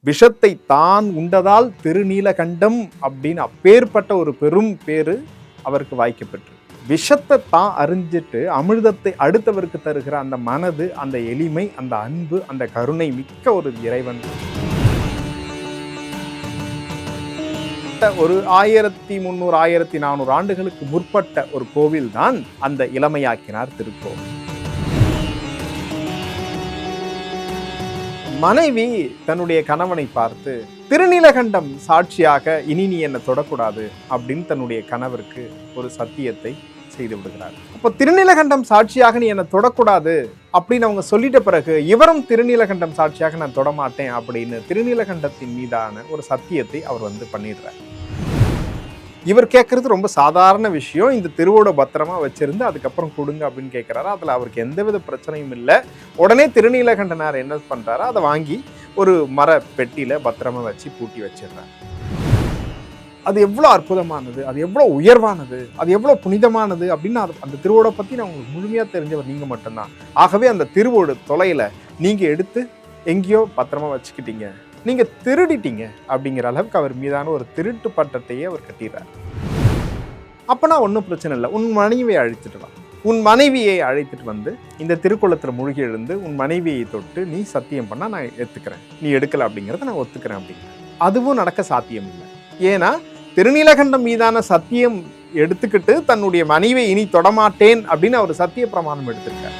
விஷத்தை தான் உண்டதால் திருநீலகண்டம் அப்படின்னு அப்பேற்பட்ட ஒரு பெரும் பேரு அவருக்கு வாய்க்கப்பெற்று. விஷத்தை தான் அறிஞ்சிட்டு அமிர்தத்தை அடுத்தவருக்கு தருகிற அந்த மனது, அந்த எளிமை, அந்த அன்பு, அந்த கருணை மிக்க ஒரு இறைவன். ஒரு 1300 1400 ஆண்டுகளுக்கு முற்பட்ட ஒரு கோவில் தான் அந்த இளமையாக்கினார் திருக்கோவில். மனைவி தன்னுடைய கணவனை பார்த்து, திருநீலகண்டம் சாட்சியாக இனி நீ என்னை தொடக்கூடாது அப்படின்னு தன்னுடைய கணவருக்கு ஒரு சத்தியத்தை செய்து விடுகிறார். அப்போ திருநீலகண்டம் சாட்சியாக நீ என்னை தொடக்கூடாது அப்படின்னு அவங்க சொல்லிட்ட பிறகு இவரும் திருநீலகண்டம் சாட்சியாக நான் தொடமாட்டேன் அப்படின்னு திருநீலகண்டத்தின் மீதான ஒரு சத்தியத்தை அவர் பண்ணிடுறார். இவர் கேட்கறது ரொம்ப சாதாரண விஷயம். இந்த திருவோட பத்திரமா வச்சிருந்து அதுக்கப்புறம் கொடுங்க அப்படின்னு கேட்கிறாரு. அதுல அவருக்கு எந்தவித பிரச்சனையும் இல்லை. உடனே திருநீலகண்டனார் என்ன பண்றாரு, அதை வாங்கி ஒரு மர பெட்டியில பத்திரமா வச்சு பூட்டி வச்சிடுறாரு. அது எவ்வளோ அற்புதமானது, அது எவ்வளோ உயர்வானது, அது எவ்வளோ புனிதமானது அப்படின்னு அந்த திருவோட பற்றி நான் உங்களுக்கு முழுமையாக தெரிஞ்சவர் நீங்கள் மட்டும்தான். ஆகவே அந்த திருவோடு தொலையில் நீங்கள் எடுத்து எங்கேயோ பத்திரமா வச்சுக்கிட்டீங்க, நீங்கள் திருடிட்டீங்க அப்படிங்கிற அளவுக்கு அவர் மீதான ஒரு திருட்டு பட்டத்தையே அவர் கட்டிடுறார். அப்போனா ஒன்றும் பிரச்சனை இல்லை, உன் மனைவியை அழைத்துட்டு வா. உன் மனைவியை அழைத்துட்டு வந்து இந்த திருக்குளத்தில் மூழ்கி எழுந்து உன் மனைவியை தொட்டு நீ சத்தியம் பண்ணால் நான் ஏற்றுக்கிறேன், நீ எடுக்கலை அப்படிங்கிறத நான் ஒத்துக்கிறேன் அப்படிங்கிற. அதுவும் நடக்க சாத்தியம் இல்லை. ஏன்னா திருநீலகண்டம் மீதான சத்தியம் எடுத்துக்கிட்டு தன்னுடைய மனைவியை இனி தொடமாட்டேன் அப்படின்னு அவர் சத்திய பிரமாணம் எடுத்திருக்கார்.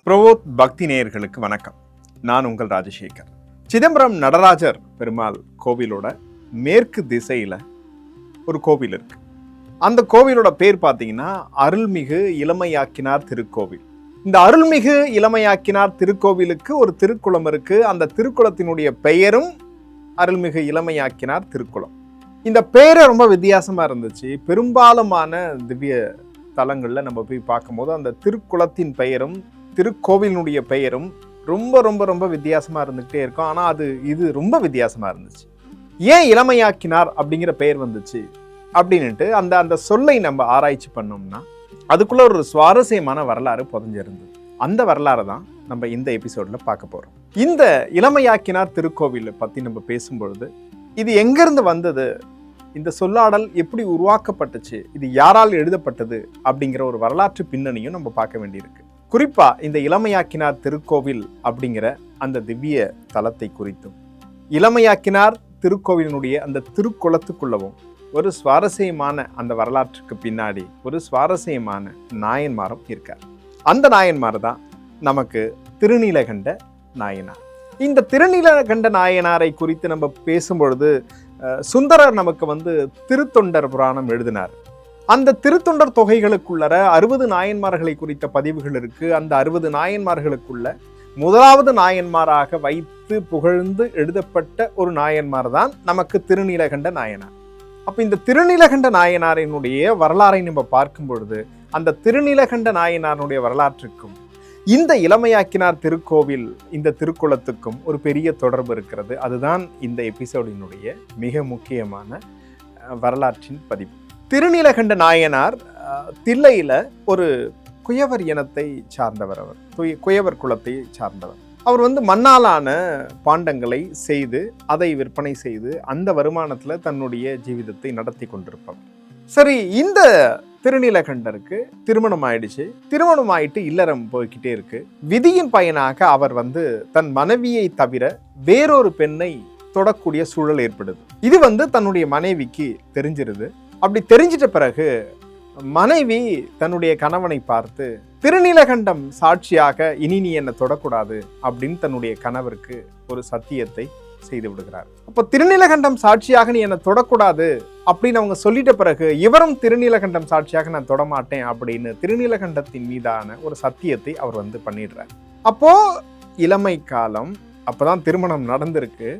பிரபோத் பக்தி நேயர்களுக்கு வணக்கம். நான் உங்கள் ராஜசேகர். சிதம்பரம் நடராஜர் பெருமாள் கோவிலோட மேற்கு திசையில ஒரு கோவில் இருக்கு. அந்த கோவிலோட பேர் பார்த்தீங்கன்னா அருள்மிகு இளமையாக்கினார் திருக்கோவில். இந்த அருள்மிகு இளமையாக்கினார் திருக்கோவிலுக்கு ஒரு திருக்குளம் இருக்கு. அந்த திருக்குளத்தினுடைய பெயரும் அருள்மிகு இளமையாக்கினார் திருக்குளம். இந்த பெயரே ரொம்ப வித்தியாசமா இருந்துச்சு. பெரும்பாலுமான திவ்ய தலங்கள்ல நம்ம போய் பார்க்கும்போது அந்த திருக்குளத்தின் பெயரும் திருக்கோவிலினுடைய பெயரும் ரொம்ப ரொம்ப ரொம்ப வித்தியாசமா இருந்துகிட்டே இருக்கும். ஆனா இது ரொம்ப வித்தியாசமா இருந்துச்சு. ஏன் இளமையாக்கினார் அப்படிங்கிற பெயர் வந்துச்சு அப்படின்ட்டு அந்த சொல்லை நம்ம ஆராய்ச்சி பண்ணோம்னா அதுக்குள்ள ஒரு சுவாரஸ்யமான வரலாறு புதைஞ்சிருந்தது. அந்த வரலாறு தான் நம்ம இந்த எபிசோட்ல பார்க்க போறோம். இந்த இளமையாக்கினார் திருக்கோவில் பத்தி நம்ம பேசும்பொழுது இது எங்கிருந்து வந்தது, இந்த சொல்லாடல் எப்படி உருவாக்கப்பட்டுச்சு, இது யாரால் எழுதப்பட்டது அப்படிங்கிற ஒரு வரலாற்று பின்னணியும் நம்ம பார்க்க வேண்டியிருக்கு. குறிப்பா இந்த இளமையாக்கினார் திருக்கோவில் அப்படிங்கிற அந்த திவ்ய தலத்தை குறித்தும் இளமையாக்கினார் திருக்கோவிலினுடைய அந்த திருக்குளத்துக்குள்ளவும் ஒரு சுவாரஸ்யமான அந்த வரலாற்றுக்கு பின்னாடி ஒரு சுவாரஸ்யமான நாயன்மாரும் இருக்கார். அந்த நாயன்மார் தான் நமக்கு திருநீலகண்ட நாயனார். இந்த திருநீலகண்ட நாயனாரை குறித்து நம்ம பேசும்பொழுது சுந்தரர் நமக்கு திருத்தொண்டர் புராணம் எழுதினார். அந்த திருத்தொண்டர் தொகைகளுக்குள்ளற 60 நாயன்மார்களை குறித்த பதிவுகள் இருக்கு. அந்த 60 நாயன்மார்களுக்குள்ள முதலாவது நாயன்மாராக வைத்து புகழ்ந்து எழுதப்பட்ட ஒரு நாயன்மார் தான் நமக்கு திருநீலகண்ட நாயனார். அப்ப இந்த திருநீலகண்ட நாயனாரினுடைய வரலாறை நம்ம பார்க்கும் பொழுது அந்த திருநீலகண்ட நாயனாருடைய வரலாற்றுக்கும் இந்த இளமையாக்கினார் திருக்கோவில் இந்த திருக்குளத்துக்கும் ஒரு பெரிய தொடர்பு இருக்கிறது. அதுதான் இந்த எபிசோடினுடைய மிக முக்கியமான வரலாற்றின் பதிவு. திருநீலகண்ட நாயனார் தில்லையில ஒரு குயவர் இனத்தை சார்ந்தவர். அவர் குயவர் குலத்தை சார்ந்தவர். அவர் மண்ணாலான பாண்டங்களை செய்து அதை விற்பனை செய்து அந்த வருமானத்துல தன்னுடைய ஜீவிதத்தை நடத்தி கொண்டிருப்பவர். சரி, இந்த திருநீலகண்டருக்கு திருமணம் ஆயிடுச்சு. திருமணம் ஆயிட்டு இல்லறம் போய்கிட்டே இருக்கு. விதியின் பயனாக அவர் தன் மனைவியை தவிர வேறொரு பெண்ணை தொடக்கூடிய சூழல் ஏற்படுது. இது தன்னுடைய மனைவிக்கு தெரிஞ்சிருது. அப்படி தெரிஞ்சிட்ட பிறகு மனைவி தன்னுடைய கணவனை பார்த்து, திருநீலகண்டம் சாட்சியாக இனி நீ என்னை தொடக்கூடாது அப்படின்னு தன்னுடைய கணவருக்கு ஒரு சத்தியத்தை செய்து விடுகிறார். அப்போ திருநீலகண்டம் சாட்சியாக நீ என்னை தொடக்கூடாது அப்படின்னு அவங்க சொல்லிட்ட பிறகு இவரும் திருநீலகண்டம் சாட்சியாக நான் தொடமாட்டேன் அப்படின்னு திருநீலகண்டத்தின் மீதான ஒரு சத்தியத்தை அவர் பண்ணிடுறார். அப்போ இளமை காலம், அப்பதான் திருமணம் நடந்திருக்கு.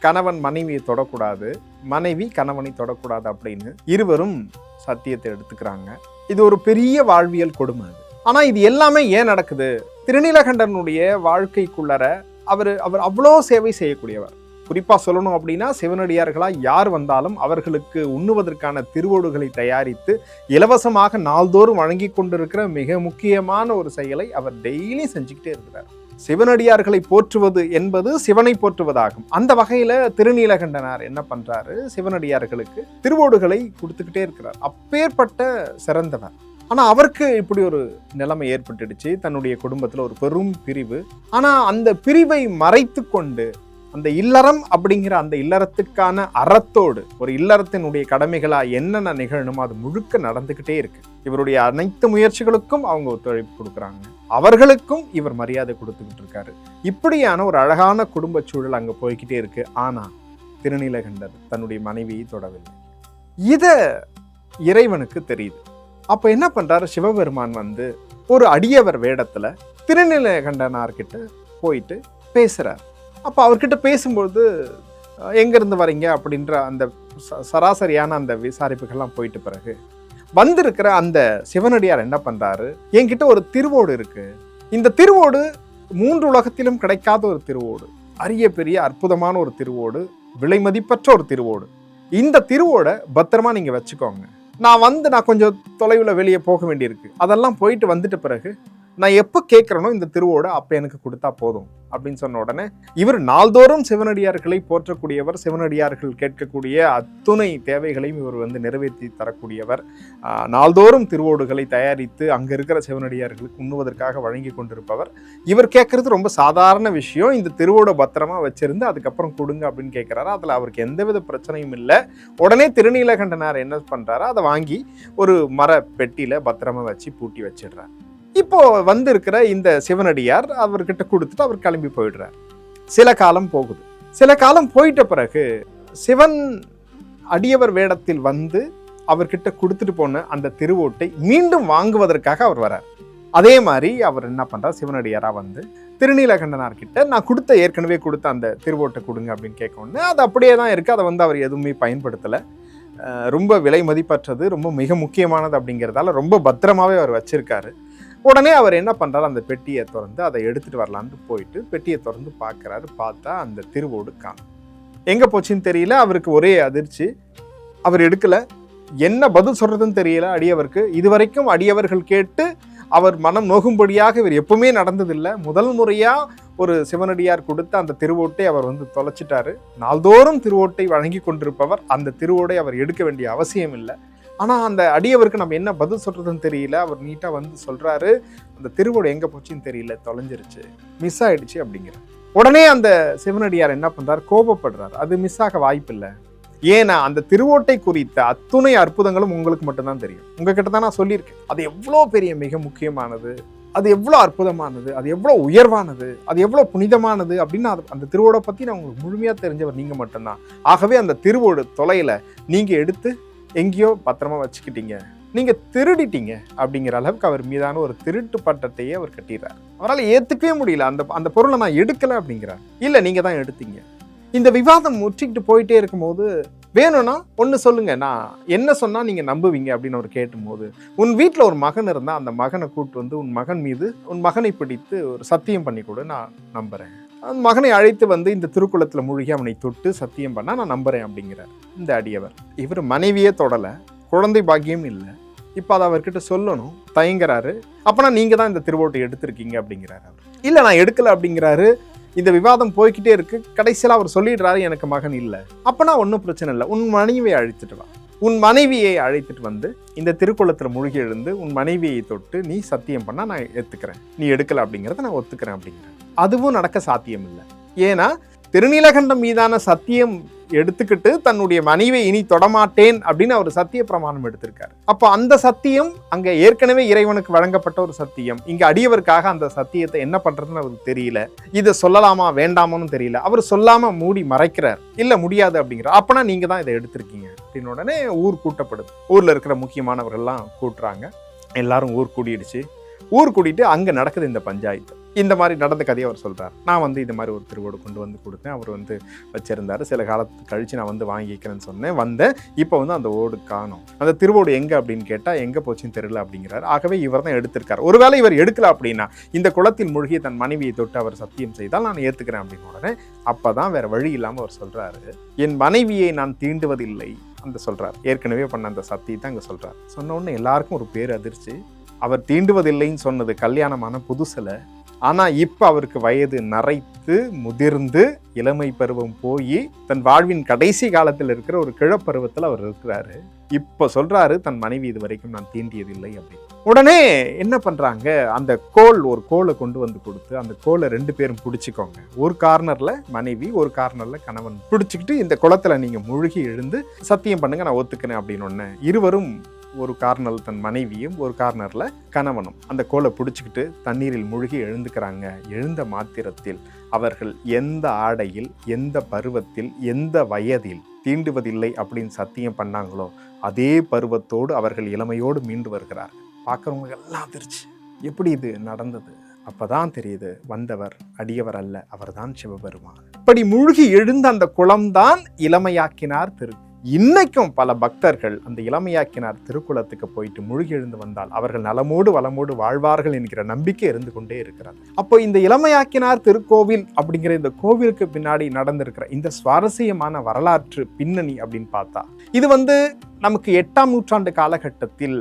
கணவன் மனைவியை தொடக்கூடாது, மனைவி கணவனை தொடக்கூடாது அப்படின்னு இருவரும் சத்தியத்தை எடுத்துக்கிறாங்க. இது ஒரு பெரிய வாழ்வியல் கொடுமை. ஆனா இது எல்லாமே ஏன் நடக்குது? திருநீலகண்டனுடைய வாழ்க்கைக்குள்ளர அவர் அவ்வளோ சேவை செய்யக்கூடியவர். குறிப்பா சொல்லணும் அப்படின்னா, சிவனடியார்களா யார் வந்தாலும் அவர்களுக்கு உண்ணுவதற்கான திருவோடுகளை தயாரித்து இலவசமாக நாள்தோறும் வழங்கி கொண்டிருக்கிற மிக முக்கியமான ஒரு செயலை அவர் டெய்லி செஞ்சுக்கிட்டே இருக்கிறார். சிவனடியார்களை போற்றுவது என்பது சிவனை போற்றுவதாகும். அந்த வகையில திருநீலகண்டனார் என்ன பண்றாரு, சிவனடியார்களுக்கு திருவோடுகளை கொடுத்துக்கிட்டே இருக்கிறார். அப்பேற்பட்ட சிறந்தவர். ஆனா அவருக்கு இப்படி ஒரு நிலைமை ஏற்பட்டுடுச்சு. தன்னுடைய குடும்பத்துல ஒரு பெரும் பிரிவு. ஆனா அந்த பிரிவை மறைத்து கொண்டு அந்த இல்லறம் அப்படிங்கிற அந்த இல்லறத்துக்கான அறத்தோடு ஒரு இல்லறத்தினுடைய கடமைகளா என்னென்ன நிகழணுமோ அது முழுக்க நடந்துகிட்டே இருக்கு. இவருடைய அனைத்து முயற்சிகளுக்கும் அவங்க ஒத்துழைப்பு கொடுக்குறாங்க. அவர்களுக்கும் இவர் மரியாதை கொடுத்துக்கிட்டு இருக்காரு. இப்படியான ஒரு அழகான குடும்ப சூழல் அங்க போய்கிட்டே இருக்கு. ஆனா திருநீலகண்டர் தன்னுடைய மனைவியை தொடவில்லை. இத இறைவனுக்கு தெரியுது. அப்ப என்ன பண்றாரு, சிவபெருமான் வந்து ஒரு அடியவர் வேடத்துல திருநீலகண்டனார்கிட்ட போயிட்டு பேசுறார். அப்ப அவர்கிட்ட பேசும்போது எங்க இருந்து வரீங்க அப்படின்ற அந்த சராசரியான அந்த விசாரிப்புகள்லாம் போயிட்டு பிறகு வந்திருக்கிற அந்த சிவனடியார் என்ன பண்றாரு, என்கிட்ட ஒரு திருவோடு இருக்கு. இந்த திருவோடு 3 உலகத்திலும் கிடைக்காத ஒரு திருவோடு, அரிய பெரிய அற்புதமான ஒரு திருவோடு, விலை மதிப்பற்ற ஒரு திருவோடு. இந்த திருவோட பத்திரமா நீங்க வச்சுக்கோங்க. நான் கொஞ்சம் தொலைவில் வெளியே போக வேண்டியிருக்கு. அதெல்லாம் போயிட்டு வந்துட்ட பிறகு நான் எப்போ கேட்குறேனோ இந்த திருவோட அப்போ எனக்கு கொடுத்தா போதும் அப்படின்னு சொன்ன உடனே இவர் நாள்தோறும் சிவனடியார்களை போற்றக்கூடியவர். சிவனடியார்கள் கேட்கக்கூடிய அத்துணை தேவைகளையும் இவர் வந்து நிறைவேற்றி தரக்கூடியவர். நாள்தோறும் திருவோடுகளை தயாரித்து அங்கே இருக்கிற சிவனடியார்களுக்கு உண்ணுவதற்காக வழங்கி கொண்டிருப்பவர். இவர் கேட்கறது ரொம்ப சாதாரண விஷயம். இந்த திருவோட பத்திரமா வச்சிருந்து அதுக்கப்புறம் கொடுங்க அப்படின்னு கேட்குறாரு. அதில் அவருக்கு எந்தவித பிரச்சனையும் இல்லை. உடனே திருநீலகண்டனார் என்ன பண்ணுறாரு, அதை வாங்கி ஒரு மர பெட்டியில் பத்திரமா வச்சு பூட்டி வச்சிடுறார். இப்போ வந்திருக்கிற இந்த சிவனடியார் அவர்கிட்ட கொடுத்துட்டு அவர் கிளம்பி போயிடுறார். சில காலம் போகுது. சில காலம் போயிட்ட பிறகு சிவன் அடியவர் வேடத்தில் வந்து அவர்கிட்ட கொடுத்துட்டு போன அந்த திருவோட்டை மீண்டும் வாங்குவதற்காக அவர் வரார். அதே மாதிரி அவர் என்ன பண்றார், சிவனடியாரா வந்து திருநீலகண்டனார்கிட்ட நான் ஏற்கனவே கொடுத்த அந்த திருவோட்டை கொடுங்க அப்படின்னு கேட்கணும்னு அது அப்படியே தான் இருக்கு. அதை வந்து அவர் எதுவுமே பயன்படுத்தலை. ரொம்ப விலை மதிப்பற்றது, ரொம்ப மிக முக்கியமானது அப்படிங்கிறதால ரொம்ப பத்திரமாவே அவர் வச்சிருக்காரு. உடனே அவர் என்ன பண்றாரு, அந்த பெட்டியை திறந்து அதை எடுத்துட்டு வரலான்னு போயிட்டு பெட்டியை திறந்து பார்க்கறாரு. பார்த்தா அந்த திருவோடு காணோம். எங்க போச்சுன்னு தெரியல. அவருக்கு ஒரே அதிர்ச்சி. அவர் எடுக்கல. என்ன பதில் சொல்றதுன்னு தெரியல அடியவருக்கு. இதுவரைக்கும் அடியவர்கள் கேட்டு அவர் மனம் நோகும்படியாக இவர் எப்பவுமே நடந்ததில்லை. முதல் முறையா ஒரு சிவனடியார் கொடுத்த அந்த திருவோட்டை அவர் வந்து தொலைச்சிட்டாரு. நாள்தோறும் திருவோட்டை வழங்கி கொண்டிருப்பவர். அந்த திருவோடை அவர் எடுக்க வேண்டிய அவசியம் இல்லை. ஆனால் அந்த அடியவருக்கு நம்ம என்ன பதில் சொல்றதுன்னு தெரியல. அவர் நீட்டாக வந்து சொல்றாரு, அந்த திருவோடு எங்கே போச்சுன்னு தெரியல, தொலைஞ்சிருச்சு, மிஸ் ஆயிடுச்சு அப்படிங்கிற. உடனே அந்த சிவனடியார் என்ன பண்றாரு, கோபப்படுறாரு. அது மிஸ் ஆக வாய்ப்பில்லை. ஏன்னா அந்த திருவோட்டை குறித்த அத்துணை அற்புதங்களும் உங்களுக்கு மட்டும்தான் தெரியும். உங்ககிட்ட தான் நான் சொல்லியிருக்கேன். அது எவ்வளோ பெரிய மிக முக்கியமானது, அது எவ்வளோ அற்புதமானது, அது எவ்வளோ உயர்வானது, அது எவ்வளோ புனிதமானது அப்படின்னு அந்த திருவோடை பற்றி நான் உங்களுக்கு முழுமையாக தெரிஞ்சவர் நீங்கள் மட்டும்தான். ஆகவே அந்த திருவோடு தொலையில் நீங்கள் எடுத்து எங்கேயோ பத்திரமா வச்சுக்கிட்டீங்க, நீங்க திருடிட்டீங்க அப்படிங்கிற அளவுக்கு அவர் மீதான ஒரு திருட்டு பட்டத்தையே அவர் கட்டிடுறார். அவரால் ஏத்துக்கவே முடியல. அந்த பொருளை நான் எடுக்கல அப்படிங்கிறார். இல்ல நீங்க தான் எடுத்தீங்க. இந்த விவாதம் முற்றிக்கிட்டு போயிட்டே இருக்கும்போது வேணும்னா ஒன்று சொல்லுங்க, நான் என்ன சொன்னா நீங்க நம்புவீங்க அப்படின்னு அவர் கேட்டும்போது, உன் வீட்டில் ஒரு மகன் இருந்தா அந்த மகனை கூப்பிட்டு வந்து உன் மகன் மீது உன் மகனை பிடித்து ஒரு சத்தியம் பண்ணி கொடு, நான் நம்புறேன். அந்த மகனை அழைத்து வந்து இந்த திருக்குளத்தில் மூழ்கி அவனை தொட்டு சத்தியம் பண்ணா நான் நம்புறேன் அப்படிங்கிறார் இந்த அடியவர். இவர் மனைவியே தொடலை, குழந்தை பாக்கியம் இல்லை. இப்போ அதை அவர்கிட்ட சொல்லணும், தயங்குறாரு. அப்பனா நீங்க தான் இந்த திருவோட்டை எடுத்திருக்கீங்க அப்படிங்கிறாரு. அவர் இல்லை நான் எடுக்கல அப்படிங்கிறாரு. இந்த விவாதம் போய்கிட்டே இருக்கு. கடைசியில் அவர் சொல்லிடுறாரு, எனக்கு மகன் இல்லை. அப்பனா ஒன்றும் பிரச்சனை இல்லை, உன் மனைவியை அழைத்துட்டு வா. உன் மனைவியை அழைத்துட்டு வந்து இந்த திருக்குளத்தில் மூழ்கி எழுந்து உன் மனைவியை தொட்டு நீ சத்தியம் பண்ணா நான் ஏத்துக்கிறேன், நீ எடுக்கல அப்படிங்கிறத நான் ஒத்துக்கிறேன் அப்படிங்கிறேன். அதுவும் நடக்க சாத்தியம் இல்லை. ஏன்னா திருநீலகண்டம் மீதான சத்தியம் எடுத்துக்கிட்டு தன்னுடைய மனைவியை இனி தொடமாட்டேன் அப்படின்னு அவர் சத்திய பிரமாணம் எடுத்திருக்காரு. அப்போ அந்த சத்தியம் அங்க ஏற்கனவே இறைவனுக்கு வழங்கப்பட்ட ஒரு சத்தியம். இங்க அடியவருக்காக அந்த சத்தியத்தை என்ன பண்றதுன்னு அவருக்கு தெரியல. இதை சொல்லலாமா வேண்டாமான்னு தெரியல. அவர் சொல்லாம மூடி மறைக்கிறார். இல்ல முடியாது அப்படிங்கிற. அப்பனா நீங்க தான் இதை எடுத்திருக்கீங்க அப்படின்னு உடனே ஊர் கூட்டப்படுது. ஊர்ல இருக்கிற முக்கியமானவர்கள்லாம் கூட்டுறாங்க. எல்லாரும் ஊர் கூடிடுச்சு. ஊர் கூட்டிட்டு அங்க நடக்குது இந்த பஞ்சாயத்து. இந்த மாதிரி நடந்த கதையை அவர் சொல்றாரு. நான் இந்த மாதிரி ஒரு திருவோடு கொண்டு வந்து கொடுத்தேன், அவர் வச்சிருந்தாரு, சில காலத்துக்கு கழிச்சு நான் வாங்கிக்கிறேன்னு சொன்னேன், வந்தேன், இப்போ அந்த ஓடு காணோம், அந்த திருவோடு எங்க அப்படின்னு கேட்டா எங்க போச்சுன்னு தெரியல அப்படிங்கிறாரு. ஆகவே இவர் தான் எடுத்திருக்காரு. ஒருவேளை இவர் எடுக்கல அப்படின்னா இந்த குளத்தில் மூழ்கி தன் மனைவியை தொட்டு அவர் சத்தியம் செய்தால் நான் ஏத்துக்கிறேன் அப்படின்னு உடனே அப்பதான் வேற வழி இல்லாம அவர் சொல்றாரு, என் மனைவியை நான் தீண்டுவதில்லை சொல்றாரு. ஏற்கனவே பண்ண அந்த சத்தியத்தை அங்க சொல்றாரு. சொன்ன உடனே எல்லாருக்கும் ஒரு பேர் அதிர்ச்சி. அவர் தீண்டுவதில்லைன்னு சொன்னது கல்யாணமான புதுசுல, ஆனா இப்ப அவருக்கு வயது நரைத்து முதிர்ந்து இளமை பருவம் போய் தன் வாழ்வின் கடைசி காலத்தில் இருக்கிற ஒரு கிழப்பருவத்தில் அவர் இருக்கிறாரு. இப்ப சொல்றாரு தன் மனைவி இது வரைக்கும் நான் தீண்டியதில்லை அப்படின்னு. உடனே என்ன பண்றாங்க, அந்த ஒரு கோலை கொண்டு வந்து கொடுத்து அந்த கோலை 2 பேரும் பிடிச்சிக்கோங்க, ஒரு கார்னர்ல மனைவி ஒரு கார்னர்ல கணவன் பிடிச்சிக்கிட்டு இந்த குளத்துல நீங்க முழுகி எழுந்து சத்தியம் பண்ணுங்க, நான் ஒத்துக்கிறேன் அப்படின்னு. ஒன்னு இருவரும் ஒரு கார்னரில் தன் மனைவியும் ஒரு கார்னர்ல கணவனும் அந்த கோலை பிடிச்சிக்கிட்டு தண்ணீரில் மூழ்கி எழுந்துக்கிறாங்க. எழுந்த மாத்திரத்தில் அவர்கள் எந்த ஆடையில், எந்த பருவத்தில், எந்த வயதில் தீண்டுவதில்லை அப்படின்னு சத்தியம் பண்ணாங்களோ அதே பருவத்தோடு அவர்கள் இளமையோடு மீண்டு வருகிறார்கள். பார்க்குறவங்க எல்லாம் அதிர்ச்சி, எப்படி இது நடந்தது? அப்பதான் தெரியுது, வந்தவர் அடியவர் அல்ல, அவர்தான் சிவபெருமான். இப்படி மூழ்கி எழுந்த அந்த குளம்தான் இளமையாக்கினார் திரு. இன்னைக்கும் பல பக்தர்கள் அந்த இளமையாக்கினார் திருக்குளத்துக்கு போயிட்டு மூழ்கி எழுந்து வந்தால் அவர்கள் நலமோடு வளமோடு வாழ்வார்கள் என்கிற நம்பிக்கை இருந்து கொண்டே இருக்கிறது. அப்போ இந்த இளமையாக்கினார் திருக்கோவில் அப்படிங்கிற இந்த கோவிலுக்கு பின்னாடி நடந்திருக்கிற இந்த சுவாரஸ்யமான வரலாற்று பின்னணி அப்படின்னு பார்த்தா, இது நமக்கு 8ஆம் நூற்றாண்டு காலகட்டத்தில்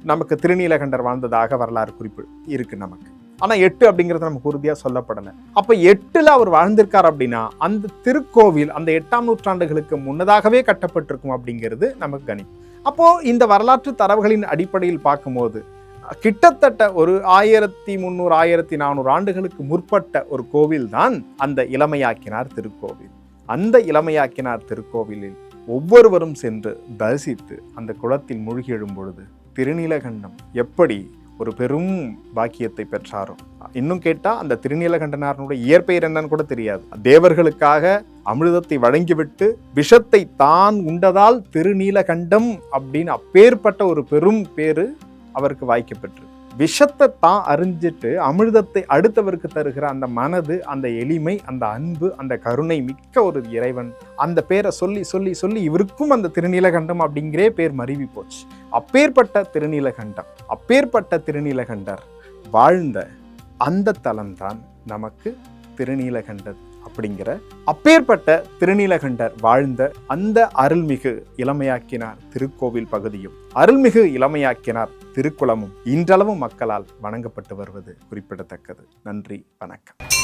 நமக்கு திருநீலகண்டர் வாழ்ந்ததாக வரலாறு குறிப்பு இருக்கு நமக்கு. ஆனா 8 அப்படிங்கிறது நமக்கு உறுதியா சொல்லப்படலை. அப்ப 8ல் அவர் வாழ்ந்திருக்கார் அப்படின்னா அந்த திருக்கோவில் அந்த 8ஆம் நூற்றாண்டுகளுக்கு முன்னதாகவே கட்டப்பட்டிருக்கும் அப்படிங்கிறது நமக்கு கணிப்பு. அப்போ இந்த வரலாற்று தரவுகளின் அடிப்படையில் பார்க்கும்போது கிட்டத்தட்ட ஒரு 1300 1400 ஆண்டுகளுக்கு முற்பட்ட ஒரு கோவில் தான் அந்த இளமையாக்கினார் திருக்கோவில். அந்த இளமையாக்கினார் திருக்கோவிலில் ஒவ்வொருவரும் சென்று தரிசித்து அந்த குளத்தில் மூழ்கி எழும் பொழுது திருநீலகண்டம் எப்படி ஒரு பெரும் பாக்கியத்தை பெற்றாரோ, இன்னும் கேட்டா அந்த திருநீலகண்டனாருடைய இயற்பெயர் என்னன்னு கூட தெரியாது. தேவர்களுக்காக அமிர்தத்தை வழங்கிவிட்டு விஷத்தை தான் உண்டதால் திருநீலகண்டம் அப்படின்னு அப்பேற்பட்ட ஒரு பெரும் பேரு அவருக்கு வாய்க்கப்பெற்று, விஷத்தை தான் அறிஞ்சிட்டு அமிர்தத்தை அடுத்தவருக்கு தருகிற அந்த மனது, அந்த எளிமை, அந்த அன்பு, அந்த கருணை மிக்க ஒரு இறைவன். அந்த பேரை சொல்லி சொல்லி சொல்லி இவருக்கும் அந்த திருநீலகண்டம் அப்படிங்கிறே பேர் மருவி போச்சு. அப்பேற்பட்ட திருநீலகண்டம், அப்பேற்பட்ட திருநீலகண்டர் வாழ்ந்த அந்த தலம்தான் நமக்கு திருநீலகண்டர் அப்படிங்கிற அப்பேற்பட்ட திருநீலகண்டர் வாழ்ந்த அந்த அருள்மிகு இளமையாக்கினார் திருக்கோவில் பகுதியும் அருள்மிகு இளமையாக்கினார் திருக்குளமும் இன்றளவும் மக்களால் வணங்கப்பட்டு வருவது குறிப்பிடத்தக்கது. நன்றி, வணக்கம்.